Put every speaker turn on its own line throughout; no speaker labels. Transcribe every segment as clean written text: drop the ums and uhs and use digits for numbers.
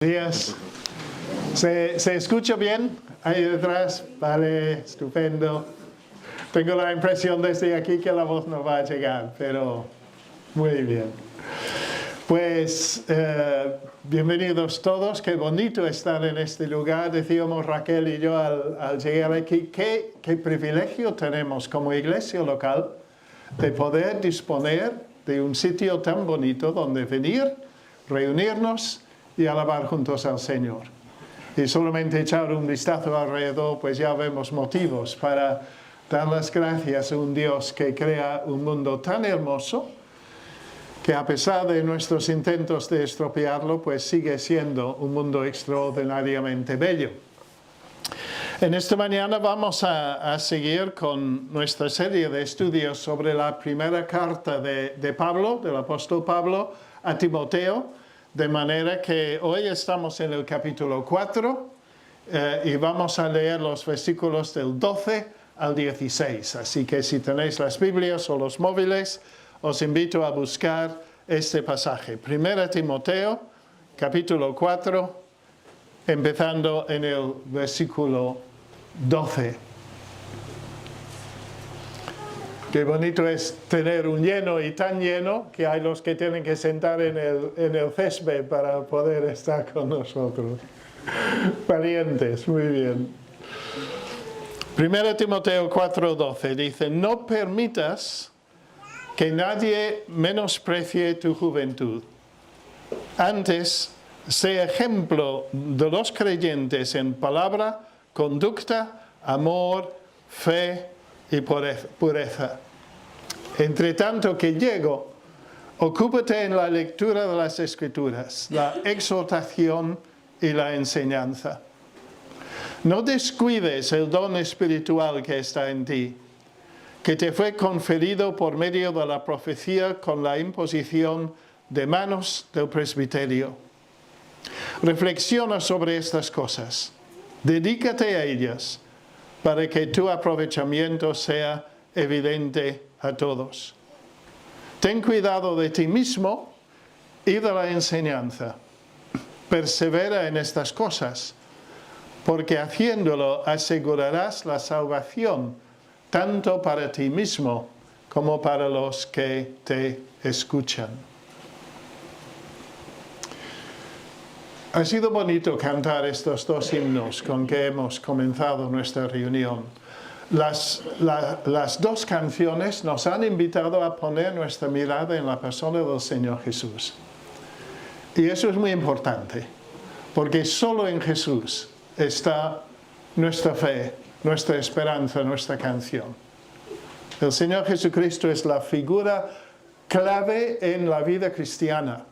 Días. ¿Se escucha bien ahí detrás? Vale, estupendo. Tengo la impresión desde aquí que la voz no va a llegar, pero muy bien. Pues bienvenidos todos, qué bonito estar en este lugar. Decíamos Raquel y yo al llegar aquí, qué privilegio tenemos como iglesia local de poder disponer de un sitio tan bonito donde venir, reunirnos y alabar juntos al Señor. Y solamente echar un vistazo alrededor, pues ya vemos motivos para dar las gracias a un Dios que crea un mundo tan hermoso, que a pesar de nuestros intentos de estropearlo, pues sigue siendo un mundo extraordinariamente bello. En esta mañana vamos a seguir con nuestra serie de estudios sobre la primera carta de Pablo, del apóstol Pablo, a Timoteo, de manera que hoy estamos en el capítulo 4 y vamos a leer los versículos del 12 al 16. Así que si tenéis las Biblias o los móviles, os invito a buscar este pasaje. 1 Timoteo, capítulo 4, empezando en el versículo 12. Qué bonito es tener un lleno y tan lleno que hay los que tienen que sentar en el césped para poder estar con nosotros. Valientes, muy bien. 1 Timoteo 4:12 dice: no permitas que nadie menosprecie tu juventud. Antes, sé ejemplo de los creyentes en palabra, conducta, amor, fe y pureza. Entre tanto que llego, ocúpate en la lectura de las Escrituras, la exhortación y la enseñanza. No descuides el don espiritual que está en ti, que te fue conferido por medio de la profecía con la imposición de manos del presbiterio. Reflexiona sobre estas cosas, dedícate a ellas, para que tu aprovechamiento sea evidente a todos. Ten cuidado de ti mismo y de la enseñanza. Persevera en estas cosas, porque haciéndolo asegurarás la salvación tanto para ti mismo como para los que te escuchan. Ha sido bonito cantar estos dos himnos con que hemos comenzado nuestra reunión. Las dos canciones nos han invitado a poner nuestra mirada en la persona del Señor Jesús. Y eso es muy importante, porque solo en Jesús está nuestra fe, nuestra esperanza, nuestra canción. El Señor Jesucristo es la figura clave en la vida cristiana.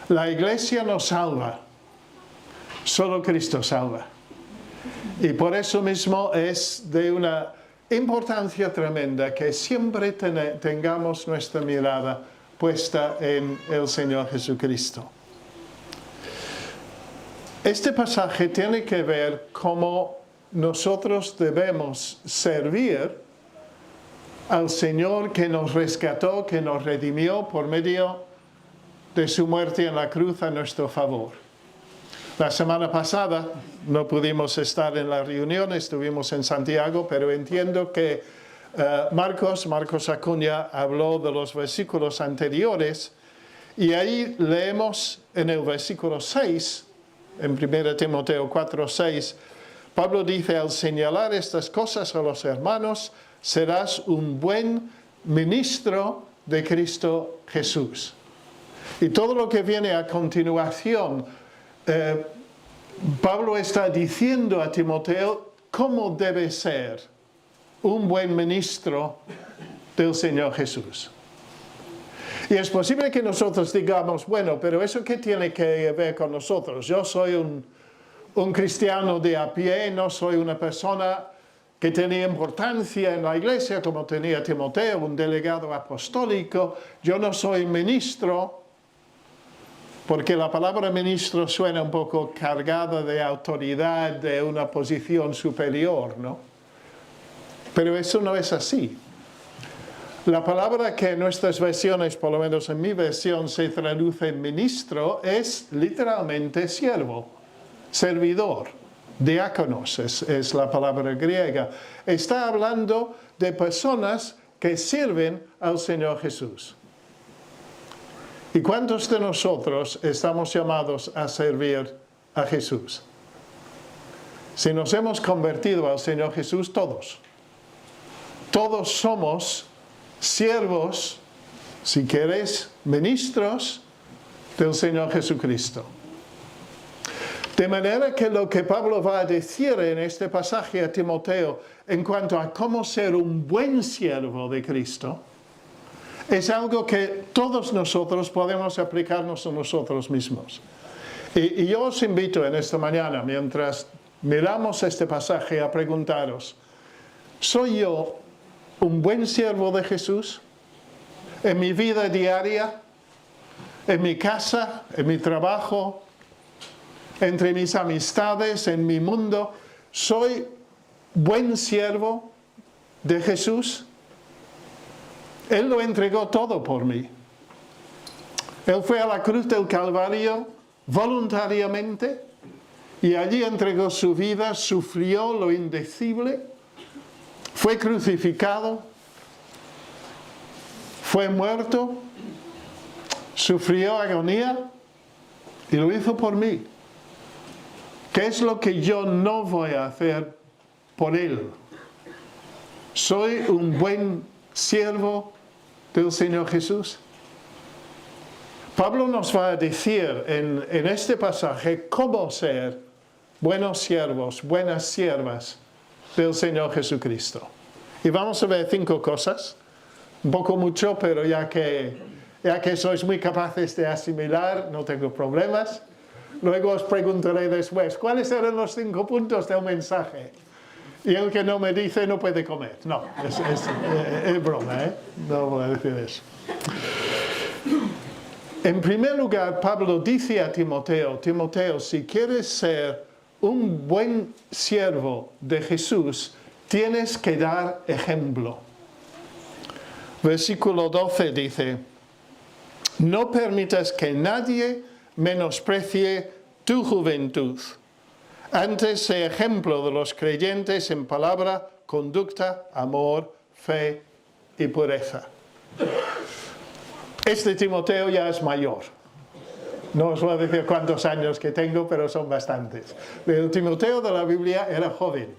La iglesia no salva, solo Cristo salva. Y por eso mismo es de una importancia tremenda que siempre tengamos nuestra mirada puesta en el Señor Jesucristo. Este pasaje tiene que ver cómo nosotros debemos servir al Señor que nos rescató, que nos redimió por medio de su muerte en la cruz a nuestro favor. La semana pasada no pudimos estar en la reunión, estuvimos en Santiago, pero entiendo que Marcos Acuña habló de los versículos anteriores y ahí leemos en el versículo 6, en 1 Timoteo 4:6, Pablo dice: al señalar estas cosas a los hermanos, serás un buen ministro de Cristo Jesús. Y todo lo que viene a continuación, Pablo está diciendo a Timoteo cómo debe ser un buen ministro del Señor Jesús. Y es posible que nosotros digamos, bueno, pero ¿eso qué tiene que ver con nosotros? Yo soy un cristiano de a pie, no soy una persona que tenía importancia en la iglesia como tenía Timoteo, un delegado apostólico. Yo no soy ministro, porque la palabra ministro suena un poco cargada de autoridad, de una posición superior, ¿no? Pero eso no es así. La palabra que en nuestras versiones, por lo menos en mi versión, se traduce en ministro es literalmente siervo, servidor, diáconos es la palabra griega. Está hablando de personas que sirven al Señor Jesús. ¿Y cuántos de nosotros estamos llamados a servir a Jesús? Si nos hemos convertido al Señor Jesús, todos. Todos somos siervos, si queréis, ministros del Señor Jesucristo. De manera que lo que Pablo va a decir en este pasaje a Timoteo en cuanto a cómo ser un buen siervo de Cristo, es algo que todos nosotros podemos aplicarnos a nosotros mismos. Y yo os invito en esta mañana, mientras miramos este pasaje, a preguntaros, ¿soy yo un buen siervo de Jesús? ¿En mi vida diaria? ¿En mi casa? ¿En mi trabajo? ¿Entre mis amistades? ¿En mi mundo? ¿Soy buen siervo de Jesús? Él lo entregó todo por mí. Él fue a la cruz del Calvario voluntariamente y allí entregó su vida, sufrió lo indecible, fue crucificado, fue muerto, sufrió agonía y lo hizo por mí. ¿Qué es lo que yo no voy a hacer por Él? ¿Soy un buen siervo del Señor Jesús? Pablo nos va a decir en este pasaje cómo ser buenos siervos, buenas siervas del Señor Jesucristo. Y vamos a ver 5 cosas, un poco mucho, pero ya que sois muy capaces de asimilar, no tengo problemas. Luego os preguntaré después, ¿cuáles eran los 5 puntos del mensaje? Y el que no me dice no puede comer. No, es broma, ¿eh? No voy a decir eso. En primer lugar, Pablo dice a Timoteo, Timoteo, si quieres ser un buen siervo de Jesús, tienes que dar ejemplo. Versículo 12 dice, no permitas que nadie menosprecie tu juventud. Antes, sé ejemplo de los creyentes en palabra, conducta, amor, fe y pureza. Este Timoteo ya es mayor. No os voy a decir cuántos años que tengo, pero son bastantes. El Timoteo de la Biblia era joven.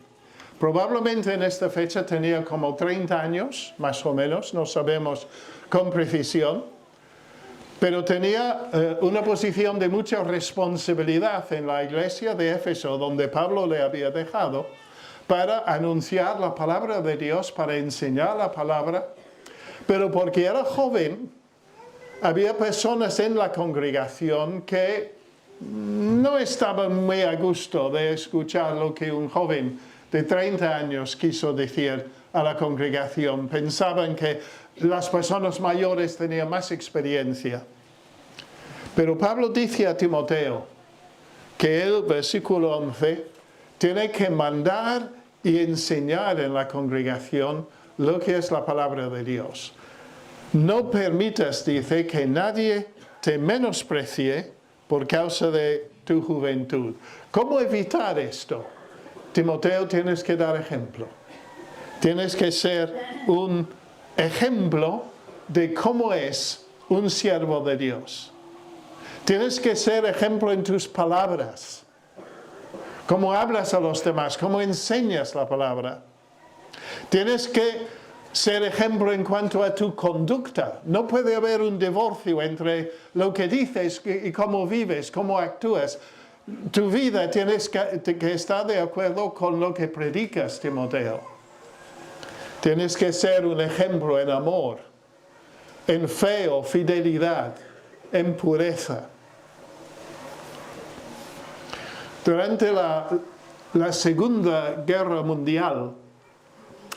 Probablemente en esta fecha tenía como 30 años, más o menos, no sabemos con precisión. Pero tenía una posición de mucha responsabilidad en la iglesia de Éfeso, donde Pablo le había dejado, para anunciar la palabra de Dios, para enseñar la palabra. Pero porque era joven, había personas en la congregación que no estaban muy a gusto de escuchar lo que un joven de 30 años quiso decir a la congregación. Pensaban que las personas mayores tenían más experiencia. Pero Pablo dice a Timoteo que él, versículo 11, tiene que mandar y enseñar en la congregación lo que es la palabra de Dios. No permitas, dice, que nadie te menosprecie por causa de tu juventud. ¿Cómo evitar esto? Timoteo, tienes que dar ejemplo. Tienes que ser un ejemplo de cómo es un siervo de Dios. Tienes que ser ejemplo en tus palabras. Cómo hablas a los demás, cómo enseñas la palabra. Tienes que ser ejemplo en cuanto a tu conducta. No puede haber un divorcio entre lo que dices y cómo vives, cómo actúas. Tu vida tienes que estar de acuerdo con lo que predicas, Timoteo. Tienes que ser un ejemplo en amor, en fe o fidelidad, en pureza. Durante la Segunda Guerra Mundial,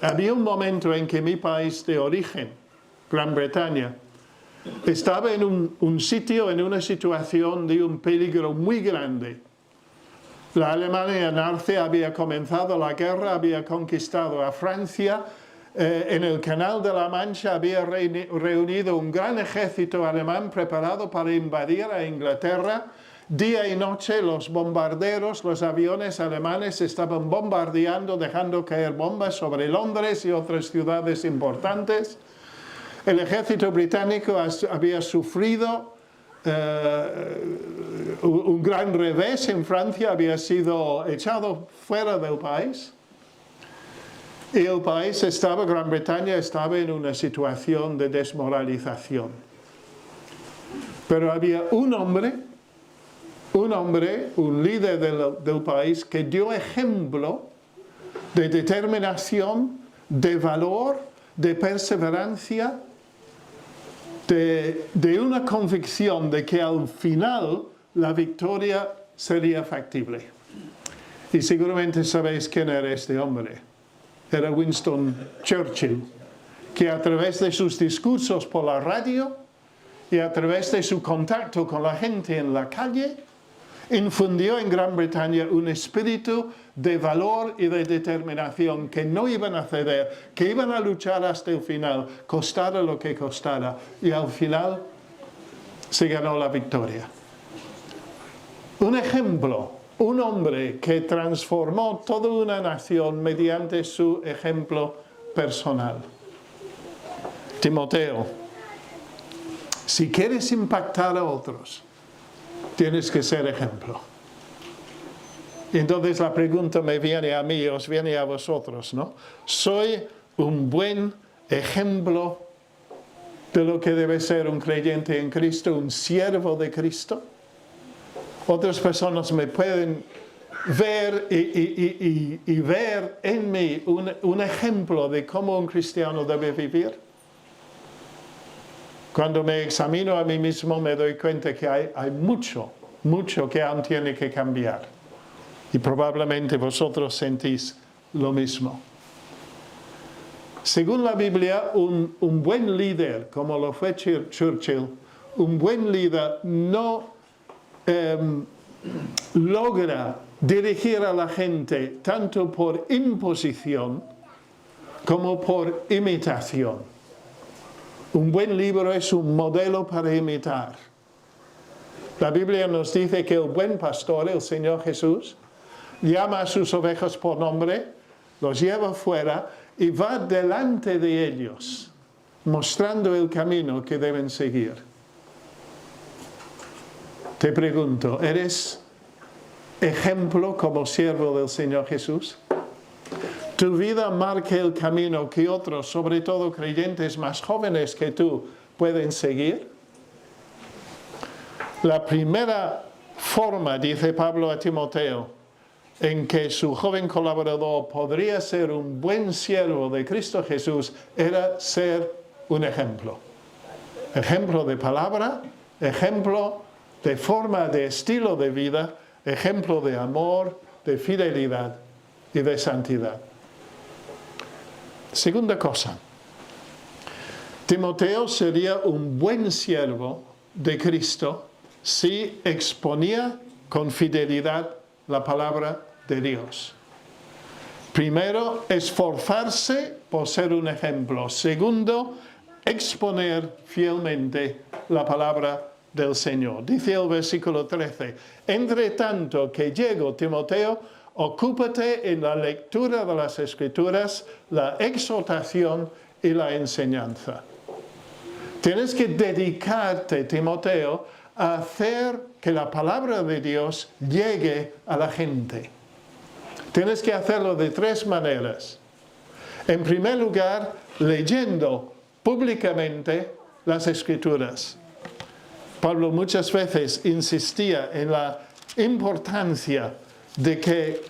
había un momento en que mi país de origen, Gran Bretaña, estaba en un sitio, en una situación de un peligro muy grande. La Alemania nazi había comenzado la guerra, había conquistado a Francia en el Canal de la Mancha había reunido un gran ejército alemán preparado para invadir a Inglaterra. Día y noche los bombarderos, los aviones alemanes estaban bombardeando, dejando caer bombas sobre Londres y otras ciudades importantes. El ejército británico había sufrido un gran revés en Francia, había sido echado fuera del país. Y el país Gran Bretaña estaba en una situación de desmoralización. Pero había un líder del país que dio ejemplo de determinación, de valor, de perseverancia, de una convicción de que al final la victoria sería factible. Y seguramente sabéis quién era este hombre. Era Winston Churchill, que a través de sus discursos por la radio y a través de su contacto con la gente en la calle, infundió en Gran Bretaña un espíritu de valor y de determinación, que no iban a ceder, que iban a luchar hasta el final, costara lo que costara, y al final se ganó la victoria. Un ejemplo, un hombre que transformó toda una nación mediante su ejemplo personal. Timoteo, si quieres impactar a otros, tienes que ser ejemplo. Y entonces la pregunta me viene a mí, os viene a vosotros, ¿no? ¿Soy un buen ejemplo de lo que debe ser un creyente en Cristo, un siervo de Cristo? Otras personas me pueden ver y ver en mí un ejemplo de cómo un cristiano debe vivir. Cuando me examino a mí mismo me doy cuenta que hay mucho que aún tiene que cambiar. Y probablemente vosotros sentís lo mismo. Según la Biblia, un buen líder, como lo fue Churchill, un buen líder no logra dirigir a la gente tanto por imposición como por imitación. Un buen libro es un modelo para imitar. La Biblia nos dice que el buen pastor, el Señor Jesús, llama a sus ovejas por nombre, los lleva fuera y va delante de ellos, mostrando el camino que deben seguir. Te pregunto, ¿eres ejemplo como siervo del Señor Jesús? ¿Tu vida marca el camino que otros, sobre todo creyentes más jóvenes que tú, pueden seguir? La primera forma, dice Pablo a Timoteo, en que su joven colaborador podría ser un buen siervo de Cristo Jesús, era ser un ejemplo. Ejemplo de palabra, ejemplo de forma, de estilo de vida, ejemplo de amor, de fidelidad y de santidad. Segunda cosa, Timoteo sería un buen siervo de Cristo si exponía con fidelidad la palabra de Dios. Primero, esforzarse por ser un ejemplo. Segundo, exponer fielmente la palabra del Señor. Dice el versículo 13, entre tanto que llego, Timoteo, ocúpate en la lectura de las Escrituras, la exhortación y la enseñanza. Tienes que dedicarte, Timoteo, a hacer que la palabra de Dios llegue a la gente. Tienes que hacerlo de tres maneras. En primer lugar, leyendo públicamente las Escrituras. Pablo muchas veces insistía en la importancia de que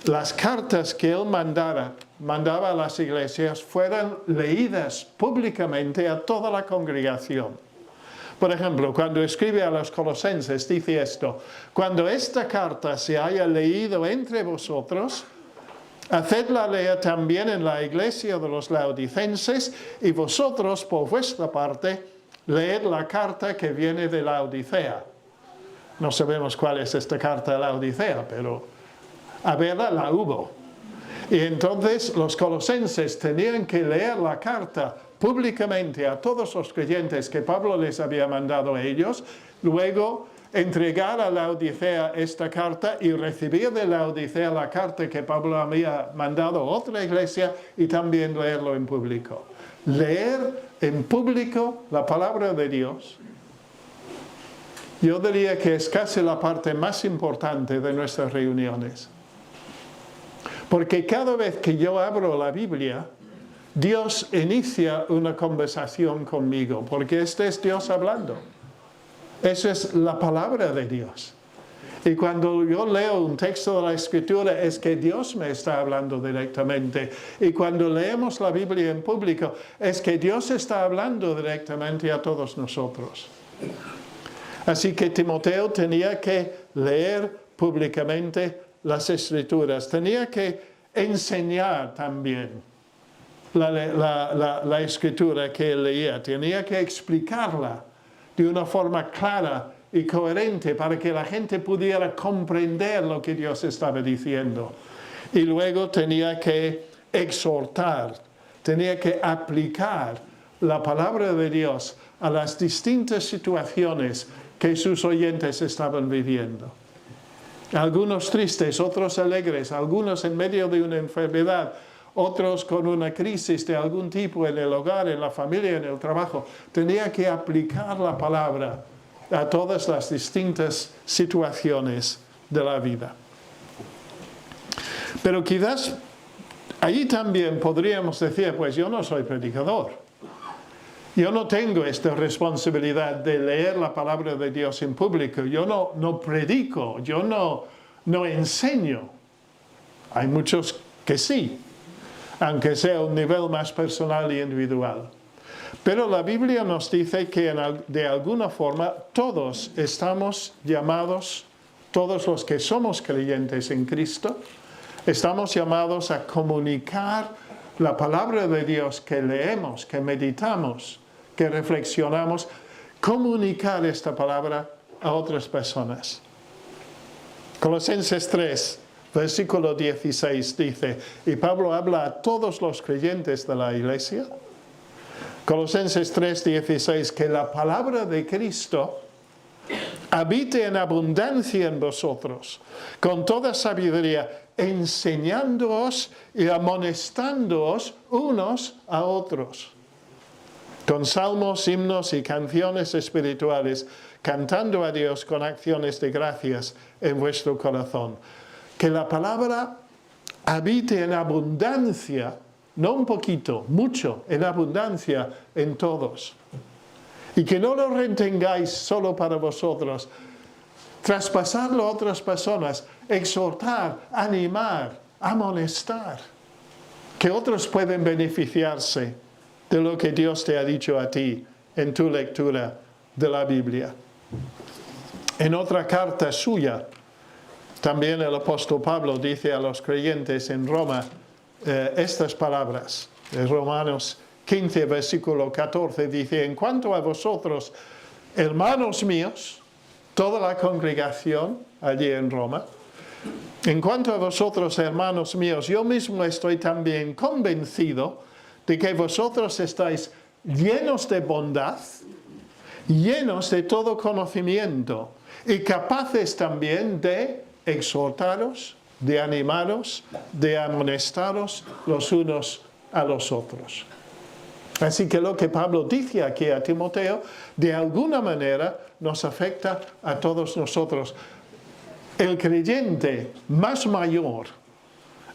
las cartas que él mandaba a las iglesias fueran leídas públicamente a toda la congregación. Por ejemplo, cuando escribe a los colosenses, dice esto: cuando esta carta se haya leído entre vosotros, hacedla leer también en la iglesia de los laodicenses, y vosotros, por vuestra parte, leed la carta que viene de Laodicea. No sabemos cuál es esta carta de Laodicea, pero a verla la hubo. Y entonces los colosenses tenían que leer la carta públicamente a todos los creyentes que Pablo les había mandado a ellos, luego entregar a la Odisea esta carta y recibir de la Odisea la carta que Pablo había mandado a otra iglesia y también leerlo en público. Leer en público la palabra de Dios, yo diría que es casi la parte más importante de nuestras reuniones. Porque cada vez que yo abro la Biblia, Dios inicia una conversación conmigo, porque este es Dios hablando. Esa es la palabra de Dios. Y cuando yo leo un texto de la Escritura es que Dios me está hablando directamente. Y cuando leemos la Biblia en público es que Dios está hablando directamente a todos nosotros. Así que Timoteo tenía que leer públicamente las Escrituras. Tenía que enseñar también la Escritura que él leía. Tenía que explicarla de una forma clara y coherente para que la gente pudiera comprender lo que Dios estaba diciendo. Y luego tenía que exhortar, tenía que aplicar la palabra de Dios a las distintas situaciones que sus oyentes estaban viviendo. Algunos tristes, otros alegres, algunos en medio de una enfermedad, otros con una crisis de algún tipo en el hogar, en la familia, en el trabajo. Tenía que aplicar la palabra a todas las distintas situaciones de la vida. Pero quizás allí también podríamos decir, pues yo no soy predicador. Yo no tengo esta responsabilidad de leer la palabra de Dios en público. Yo no predico, yo no enseño. Hay muchos que sí, aunque sea a un nivel más personal e individual. Pero la Biblia nos dice que de alguna forma todos estamos llamados, todos los que somos creyentes en Cristo, estamos llamados a comunicar la palabra de Dios que leemos, que meditamos, que reflexionamos, comunicar esta palabra a otras personas. Colosenses 3, versículo 16 dice, y Pablo habla a todos los creyentes de la iglesia, Colosenses 3, 16, que la palabra de Cristo habite en abundancia en vosotros, con toda sabiduría, enseñándoos y amonestándoos unos a otros, con salmos, himnos y canciones espirituales, cantando a Dios con acciones de gracias en vuestro corazón. Que la palabra habite en abundancia, no un poquito, mucho, en abundancia en todos. Y que no lo retengáis solo para vosotros, traspasarlo a otras personas, exhortar, animar, amonestar, que otros pueden beneficiarse de lo que Dios te ha dicho a ti en tu lectura de la Biblia. En otra carta suya, también el apóstol Pablo dice a los creyentes en Roma estas palabras. En Romanos 15, versículo 14 dice, en cuanto a vosotros, hermanos míos, toda la congregación allí en Roma, en cuanto a vosotros, hermanos míos, yo mismo estoy también convencido de que vosotros estáis llenos de bondad, llenos de todo conocimiento y capaces también de exhortaros, de animaros, de amonestaros los unos a los otros. Así que lo que Pablo dice aquí a Timoteo, de alguna manera nos afecta a todos nosotros. El creyente más mayor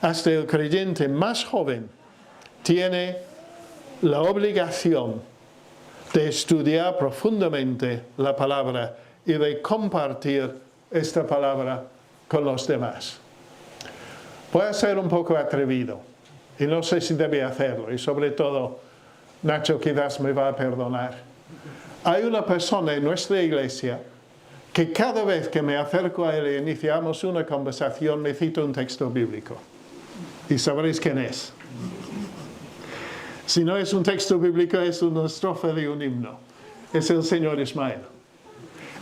hasta el creyente más joven tiene la obligación de estudiar profundamente la palabra y de compartir esta palabra con los demás. Voy a ser un poco atrevido y no sé si debe hacerlo, y sobre todo Nacho quizás me va a perdonar. Hay una persona en nuestra iglesia que cada vez que me acerco a él e iniciamos una conversación me cita un texto bíblico. Y sabréis quién es. Si no es un texto bíblico, es una estrofa de un himno. Es el señor Ismael.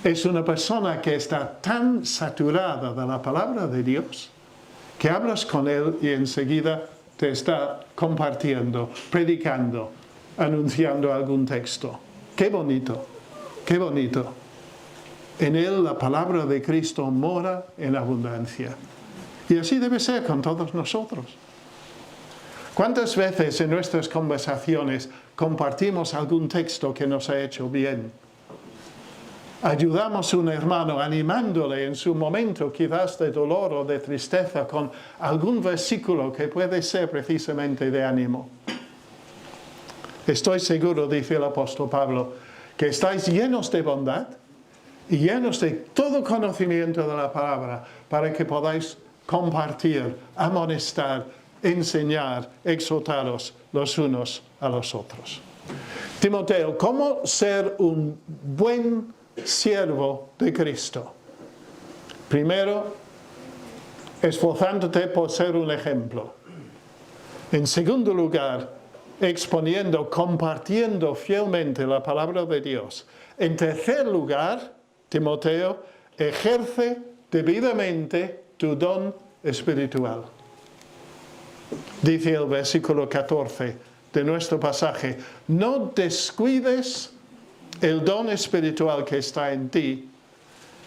Es una persona que está tan saturada de la palabra de Dios que hablas con él y enseguida te está compartiendo, predicando, anunciando algún texto. ¡Qué bonito! ¡Qué bonito! En él la palabra de Cristo mora en abundancia. Y así debe ser con todos nosotros. ¿Cuántas veces en nuestras conversaciones compartimos algún texto que nos ha hecho bien? Ayudamos a un hermano animándole en su momento quizás de dolor o de tristeza con algún versículo que puede ser precisamente de ánimo. Estoy seguro, dice el apóstol Pablo, que estáis llenos de bondad y llenos de todo conocimiento de la palabra para que podáis compartir, amonestar, enseñar, exhortaros los unos a los otros. Timoteo, ¿cómo ser un buen siervo de Cristo? Primero, esforzándote por ser un ejemplo. En segundo lugar, exponiendo, compartiendo fielmente la palabra de Dios. En tercer lugar, Timoteo, ejerce debidamente tu don espiritual. Dice el versículo 14 de nuestro pasaje, no descuides el don espiritual que está en ti,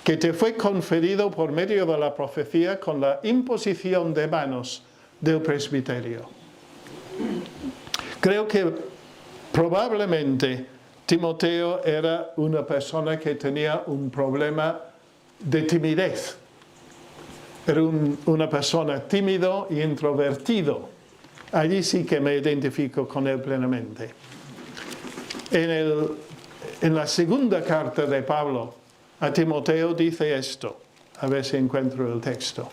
que te fue conferido por medio de la profecía con la imposición de manos del presbiterio. Creo que probablemente Timoteo era una persona que tenía un problema de timidez. Era una persona tímido y introvertido. Allí sí que me identifico con él plenamente. En la segunda carta de Pablo a Timoteo dice esto. A ver si encuentro el texto.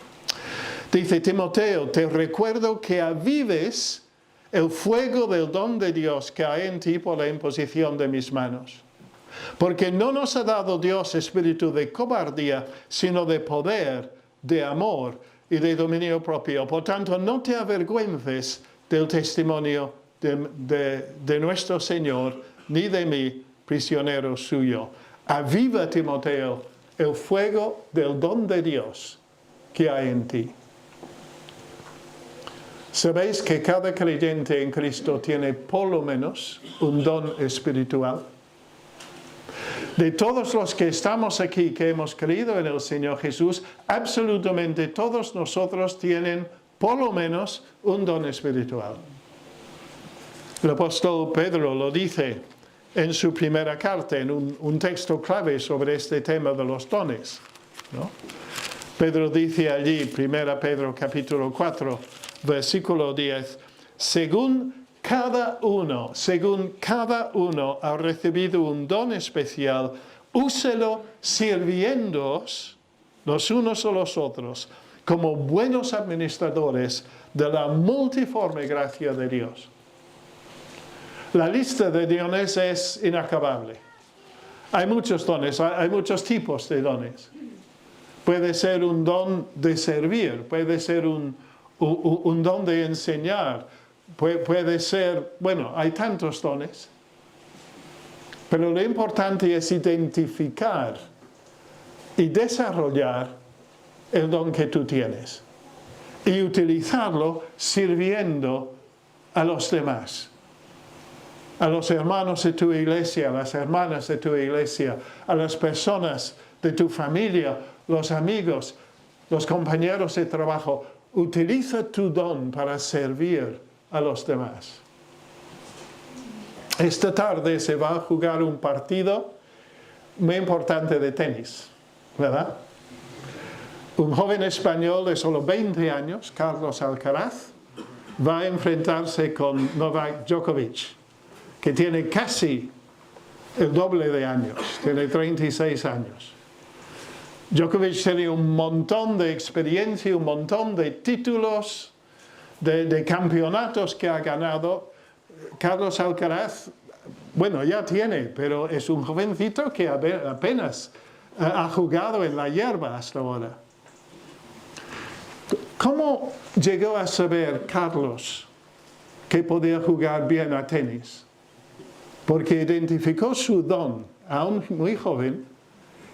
Dice, Timoteo, te recuerdo que avives el fuego del don de Dios que hay en ti por la imposición de mis manos. Porque no nos ha dado Dios espíritu de cobardía, sino de poder, de amor y de dominio propio. Por tanto, no te avergüences del testimonio de nuestro Señor, ni de mí, prisionero suyo. Aviva, Timoteo, el fuego del don de Dios que hay en ti. ¿Sabéis que cada creyente en Cristo tiene por lo menos un don espiritual? De todos los que estamos aquí, que hemos creído en el Señor Jesús, absolutamente todos nosotros tienen por lo menos un don espiritual. El apóstol Pedro lo dice en su primera carta, en un texto clave sobre este tema de los dones, ¿no? Pedro dice allí, 1 Pedro capítulo 4, versículo 10, según cada uno ha recibido un don especial, úselo sirviéndoos los unos a los otros como buenos administradores de la multiforme gracia de Dios. La lista de dones es inacabable. Hay muchos dones, hay muchos tipos de dones. Puede ser un don de servir, puede ser un don de enseñar, puede ser, bueno, hay tantos dones. Pero lo importante es identificar y desarrollar el don que tú tienes y utilizarlo sirviendo a los demás, a los hermanos de tu iglesia, a las hermanas de tu iglesia, a las personas de tu familia, los amigos, los compañeros de trabajo. Utiliza tu don para servir a los demás. Esta tarde se va a jugar un partido muy importante de tenis, ¿verdad? Un joven español de solo 20 años, Carlos Alcaraz, va a enfrentarse con Novak Djokovic, que tiene casi el doble de años, tiene 36 años. Djokovic tiene un montón de experiencia, un montón de títulos, de campeonatos que ha ganado. Carlos Alcaraz, bueno, ya tiene, pero es un jovencito que apenas ha jugado en la hierba hasta ahora. ¿Cómo llegó a saber Carlos que podía jugar bien a tenis? Porque identificó su don aún muy joven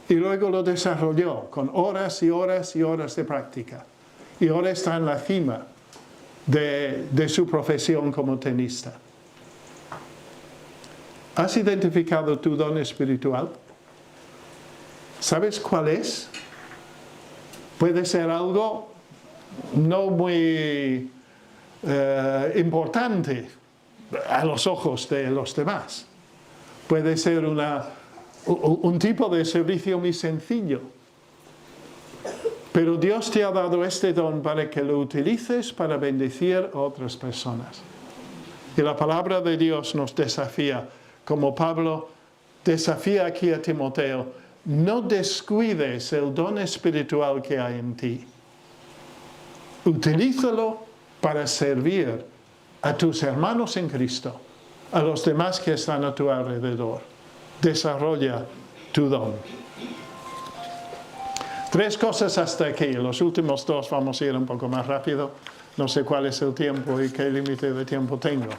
y luego lo desarrolló con horas y horas y horas de práctica. y ahora está en la cima de su profesión como tenista. ¿Has identificado tu don espiritual? ¿Sabes cuál es? Puede ser algo no muy importante a los ojos de los demás. Puede ser un tipo de servicio muy sencillo. Pero Dios te ha dado este don para que lo utilices para bendecir a otras personas. Y la palabra de Dios nos desafía, como Pablo desafía aquí a Timoteo, no descuides el don espiritual que hay en ti. Utilízalo para servir a tus hermanos en Cristo, a los demás que están a tu alrededor. Desarrolla tu don. 3 cosas hasta aquí. Los últimos 2 vamos a ir un poco más rápido. No sé cuál es el tiempo y qué límite de tiempo tengo.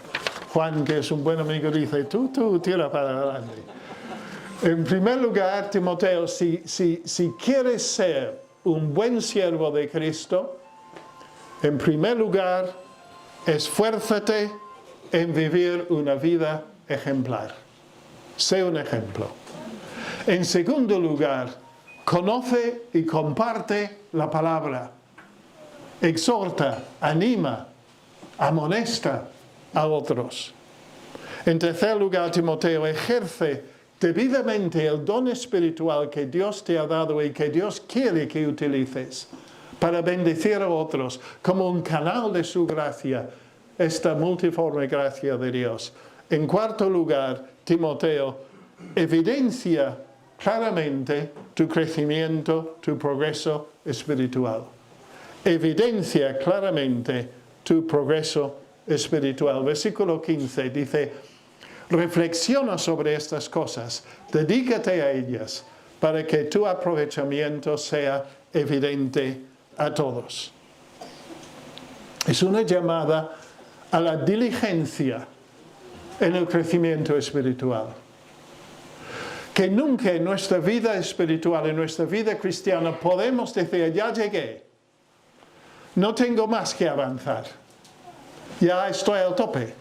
Juan, que es un buen amigo, dice, tú tira para adelante. En primer lugar, Timoteo, si quieres ser un buen siervo de Cristo, en primer lugar, esfuérzate en vivir una vida ejemplar. Sé un ejemplo. En segundo lugar, conoce y comparte la palabra. Exhorta, anima, amonesta a otros. En tercer lugar, Timoteo, ejerce debidamente el don espiritual que Dios te ha dado y que Dios quiere que utilices para bendecir a otros como un canal de su gracia, esta multiforme gracia de Dios. En cuarto lugar, Timoteo, evidencia claramente tu crecimiento, tu progreso espiritual. Evidencia claramente tu progreso espiritual. Versículo 15 dice, reflexiona sobre estas cosas, dedícate a ellas, para que tu aprovechamiento sea evidente a todos. Es una llamada a la diligencia en el crecimiento espiritual. Que nunca en nuestra vida espiritual, en nuestra vida cristiana, podemos decir, ya llegué, no tengo más que avanzar, ya estoy al tope,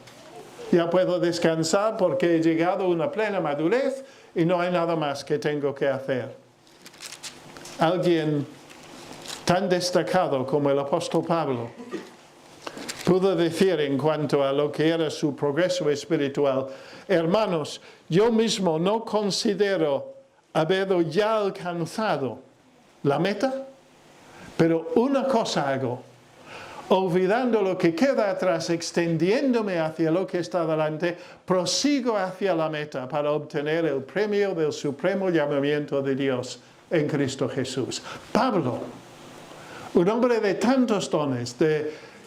ya puedo descansar porque he llegado a una plena madurez y no hay nada más que tengo que hacer. Alguien tan destacado como el apóstol Pablo pudo decir en cuanto a lo que era su progreso espiritual, hermanos, yo mismo no considero haber ya alcanzado la meta, pero una cosa hago, olvidando lo que queda atrás, extendiéndome hacia lo que está delante, prosigo hacia la meta para obtener el premio del supremo llamamiento de Dios en Cristo Jesús. Pablo, un hombre de tantos dones,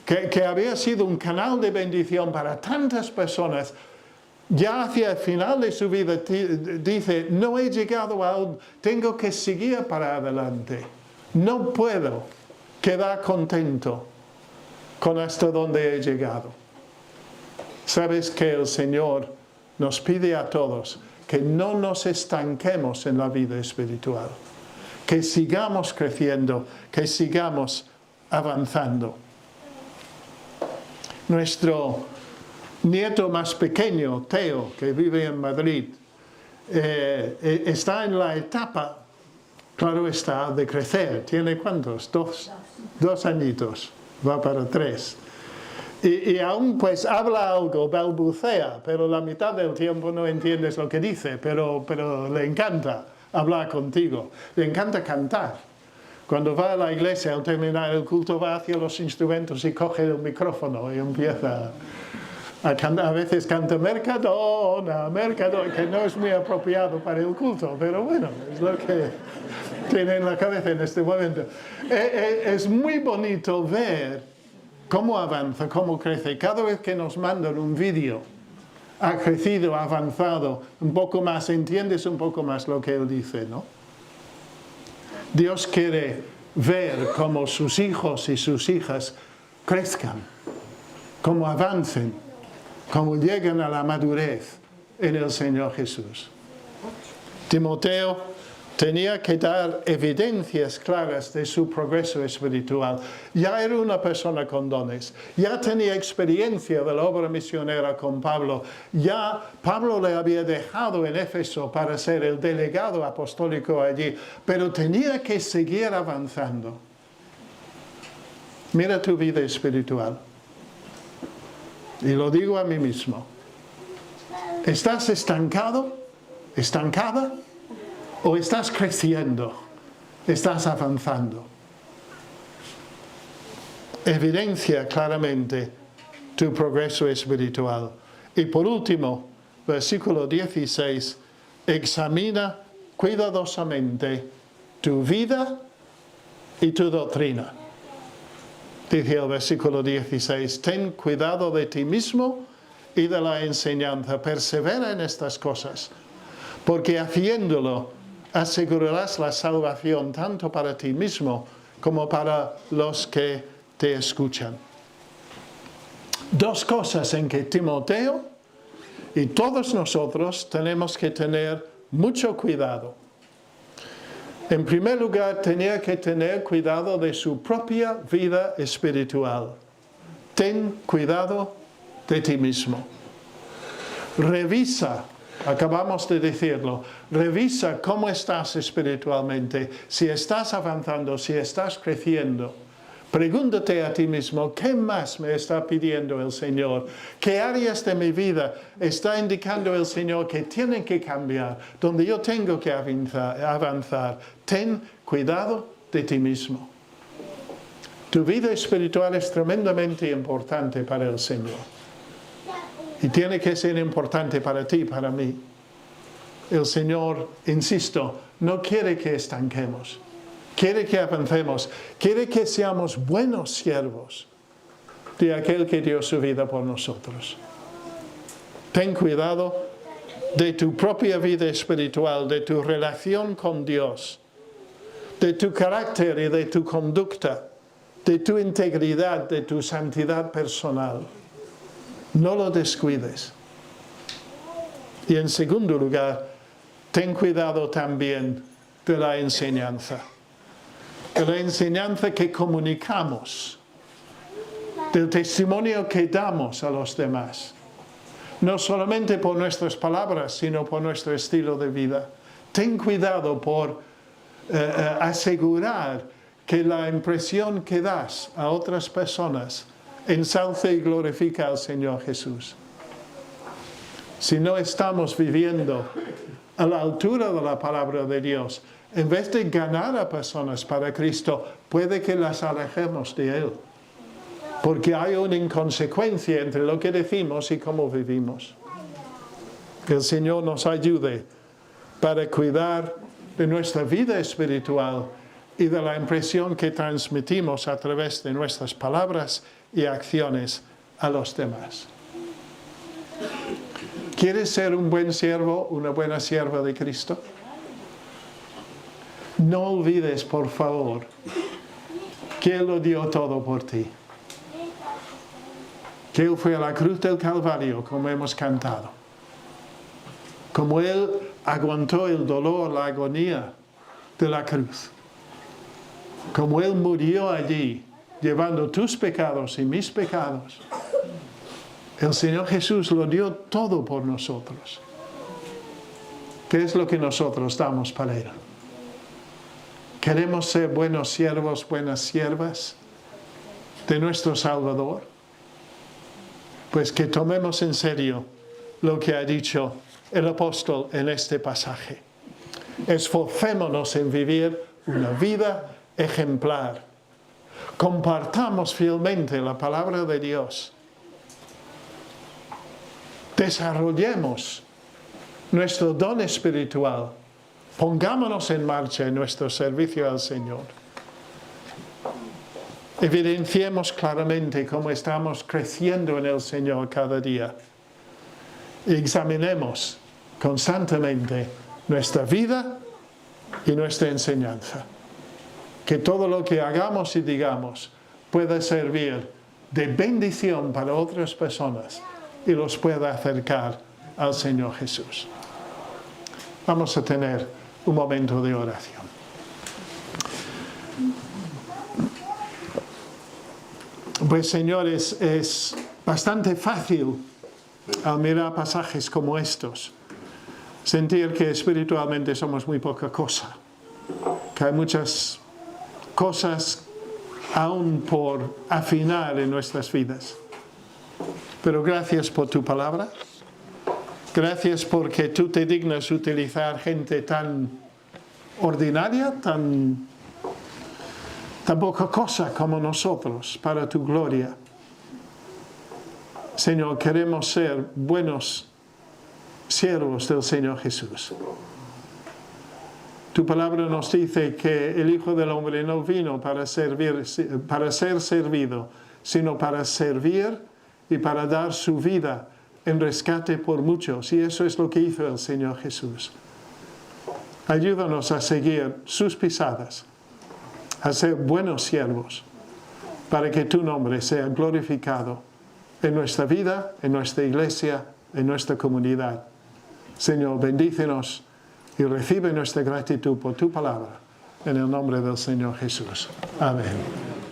que había sido un canal de bendición para tantas personas, ya hacia el final de su vida dice, no he llegado aún, tengo que seguir para adelante. No puedo quedar contento con hasta donde he llegado. Sabes que el Señor nos pide a todos que no nos estanquemos en la vida espiritual, que sigamos creciendo, que sigamos avanzando. Nuestro nieto más pequeño, Teo, que vive en Madrid, está en la etapa, claro está, de crecer. ¿Tiene cuántos? 2 añitos, va para 3. Y aún pues habla algo, balbucea, pero la mitad del tiempo no entiendes lo que dice, pero le encanta hablar contigo, le encanta cantar. Cuando va a la iglesia, al terminar el culto, va hacia los instrumentos y coge el micrófono y empieza a cantar. A veces canta Mercadona, Mercadona, que no es muy apropiado para el culto, pero bueno, es lo que tiene en la cabeza en este momento. Es muy bonito ver cómo avanza, cómo crece. Cada vez que nos mandan un vídeo, ha crecido, ha avanzado un poco más, entiendes un poco más lo que él dice, ¿no? Dios quiere ver cómo sus hijos y sus hijas crezcan, cómo avancen, cómo lleguen a la madurez en el Señor Jesús. Timoteo, tenía que dar evidencias claras de su progreso espiritual. Ya era una persona con dones, ya tenía experiencia de la obra misionera con Pablo, ya Pablo le había dejado en Éfeso para ser el delegado apostólico allí, pero tenía que seguir avanzando. Mira tu vida espiritual. Y lo digo a mí mismo. ¿Estás estancado? ¿Estancada? ¿O estás creciendo? ¿Estás avanzando? Evidencia claramente tu progreso espiritual. Y por último, versículo 16, examina cuidadosamente tu vida y tu doctrina. Dice el versículo 16, ten cuidado de ti mismo y de la enseñanza. Persevera en estas cosas, porque haciéndolo asegurarás la salvación tanto para ti mismo como para los que te escuchan. Dos cosas en que Timoteo y todos nosotros tenemos que tener mucho cuidado. En primer lugar, tenía que tener cuidado de su propia vida espiritual. Ten cuidado de ti mismo. Revisa, acabamos de decirlo, revisa cómo estás espiritualmente, si estás avanzando, si estás creciendo. Pregúntate a ti mismo, ¿qué más me está pidiendo el Señor? ¿Qué áreas de mi vida está indicando el Señor que tienen que cambiar? Donde yo tengo que avanzar. Ten cuidado de ti mismo. Tu vida espiritual es tremendamente importante para el Señor. Y tiene que ser importante para ti y para mí. El Señor, insisto, no quiere que estanquemos. Quiere que avancemos. Quiere que seamos buenos siervos de aquel que dio su vida por nosotros. Ten cuidado de tu propia vida espiritual, de tu relación con Dios, de tu carácter y de tu conducta, de tu integridad, de tu santidad personal. No lo descuides. Y en segundo lugar, ten cuidado también de la enseñanza. De la enseñanza que comunicamos, del testimonio que damos a los demás. No solamente por nuestras palabras, sino por nuestro estilo de vida. Ten cuidado por asegurar que la impresión que das a otras personas ensalce y glorifica al Señor Jesús. Si no estamos viviendo a la altura de la palabra de Dios, en vez de ganar a personas para Cristo, puede que las alejemos de Él. Porque hay una inconsecuencia entre lo que decimos y cómo vivimos. Que el Señor nos ayude para cuidar de nuestra vida espiritual y de la impresión que transmitimos a través de nuestras palabras y acciones a los demás. ¿Quieres ser un buen siervo, una buena sierva de Cristo? No olvides, por favor, que Él lo dio todo por ti. Que Él fue a la cruz del Calvario, como hemos cantado. Como Él aguantó el dolor, la agonía de la cruz. Como Él murió allí, llevando tus pecados y mis pecados. El Señor Jesús lo dio todo por nosotros. ¿Qué es lo que nosotros damos para Él? ¿Queremos ser buenos siervos, buenas siervas de nuestro Salvador? Pues que tomemos en serio lo que ha dicho el apóstol en este pasaje. Esforcémonos en vivir una vida ejemplar. Compartamos fielmente la palabra de Dios. Desarrollemos nuestro don espiritual. Pongámonos en marcha en nuestro servicio al Señor. Evidenciemos claramente cómo estamos creciendo en el Señor cada día. Examinemos constantemente nuestra vida y nuestra enseñanza. Que todo lo que hagamos y digamos pueda servir de bendición para otras personas y los pueda acercar al Señor Jesús. Vamos a tener un momento de oración. Pues Señor, es bastante fácil al mirar pasajes como estos sentir que espiritualmente somos muy poca cosa, que hay muchas cosas aún por afinar en nuestras vidas. Pero gracias por tu palabra, gracias porque tú te dignas utilizar gente tan ordinaria, tan poca cosa como nosotros para tu gloria. Señor, queremos ser buenos siervos del Señor Jesús. Tu palabra nos dice que el Hijo del Hombre no vino para ser servido, sino para servir y para dar su vida en rescate por muchos. Y eso es lo que hizo el Señor Jesús. Ayúdanos a seguir sus pisadas, a ser buenos siervos, para que tu nombre sea glorificado en nuestra vida, en nuestra iglesia, en nuestra comunidad. Señor, bendícenos y recibe nuestra gratitud por tu palabra, en el nombre del Señor Jesús. Amén.